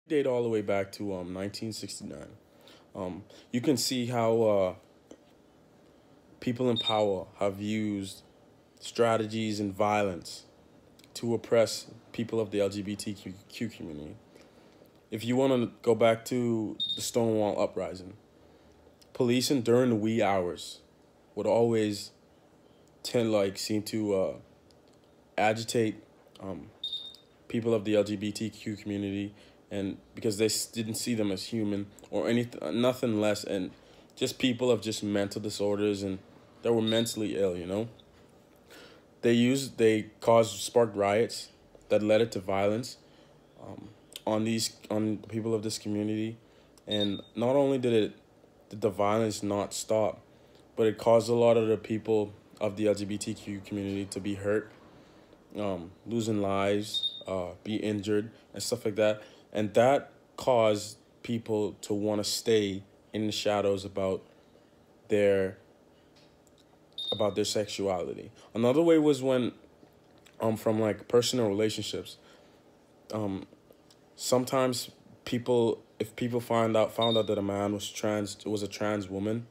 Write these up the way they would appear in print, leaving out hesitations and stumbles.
Date all the way back to 1969. You can see how people in power have used strategies and violence to oppress people of the LGBTQ community. If you want to go back to the Stonewall Uprising, policing during the wee hours would always seem to agitate um, people of the LGBTQ community, and because they didn't see them as human or anything, nothing less, and just people of just mental disorders and that were mentally ill. They caused sparked riots that led it to violence on the people of this community, and not only did the violence not stop, but it caused a lot of the people of the LGBTQ community to be hurt, losing lives, be injured, and stuff like that. And that caused people to want to stay in the shadows their their sexuality. Another way was when, from like personal relationships. Sometimes if people found out that a man was a trans woman,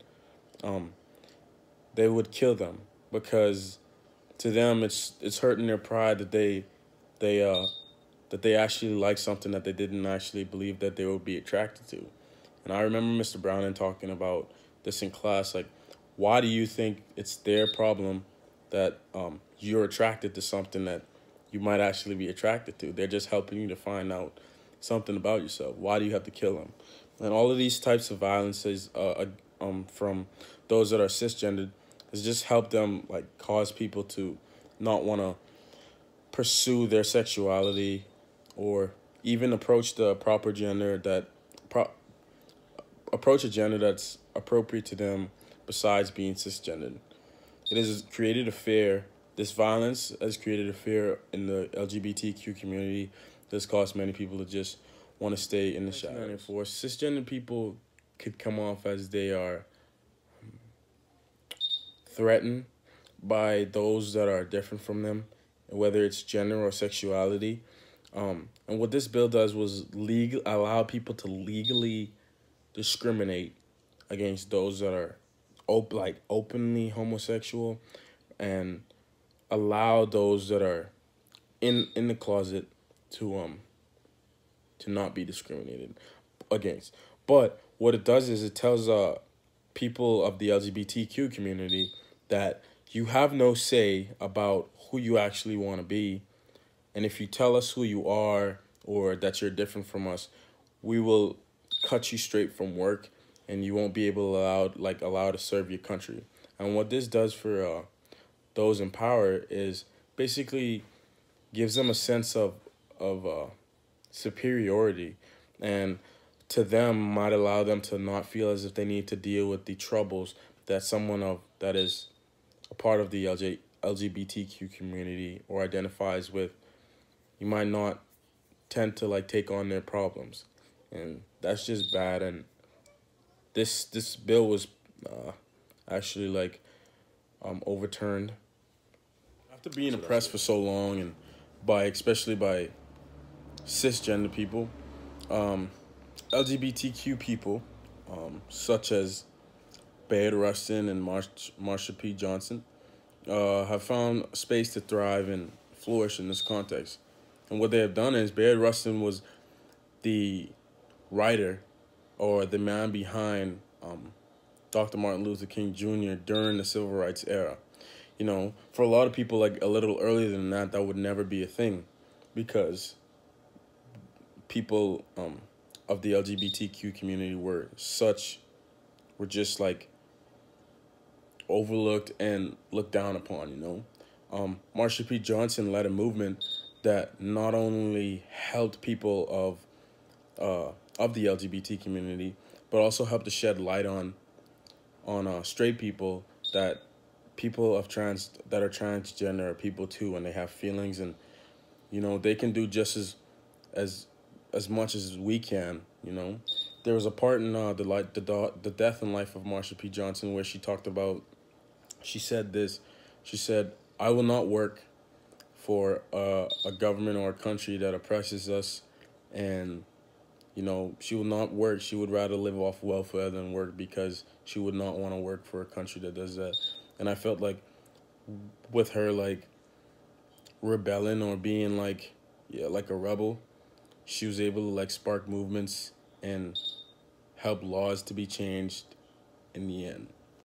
they would kill them because to them it's hurting their pride they uh that they actually like something that they didn't actually believe that they would be attracted to. And I remember Mr. Browning talking about this in class, like, why do you think it's their problem that you're attracted to something that you might actually be attracted to? They're just helping you to find out something about yourself. Why do you have to kill them? And all of these types of violences from those that are cisgendered has just helped them like cause people to not want to pursue their sexuality or even approach the proper gender approach a gender that's appropriate to them besides being cisgendered. It has created a fear. This violence has created a fear in the LGBTQ community that's caused many people to just want to stay in the shadows. For cisgender people could come off as they are threatened by those that are different from them, whether it's gender or sexuality. And what this bill does was allow people to legally discriminate against those that are openly homosexual, and allow those that are in the closet to not be discriminated against. But what it does is it tells people of the LGBTQ community that you have no say about who you actually want to be. And if you tell us who you are or that you're different from us, we will cut you straight from work and you won't be able allowed to serve your country. And what this does for those in power is basically gives them a sense of superiority, and to them might allow them to not feel as if they need to deal with the troubles that that is a part of the LGBTQ community or identifies with. You might not tend to take on their problems, and that's just bad. And this bill was actually overturned after being oppressed for so long, and especially by cisgender people. LGBTQ people, such as Bayard Rustin and Marsha P. Johnson, have found space to thrive and flourish in this context. And what they have done is Bayard Rustin was the writer or the man behind Dr. Martin Luther King Jr. during the Civil Rights era. For a lot of people, a little earlier than that, that would never be a thing, because people of the LGBTQ community were just overlooked and looked down upon. Marsha P. Johnson led a movement that not only helped people of the LGBT community, but also helped to shed light on straight people, that people that are transgender are people too, and they have feelings, and they can do just as much as we can. There was a part in the Death and Life of Marsha P. Johnson where she said this. She said, "I will not work for a government or a country that oppresses us and You know, she would not work. She would rather live off welfare than work because she would not want to work for a country that does that. And I felt like with her like rebelling or being like, yeah, like a rebel, she was able to like spark movements and help laws to be changed in the end.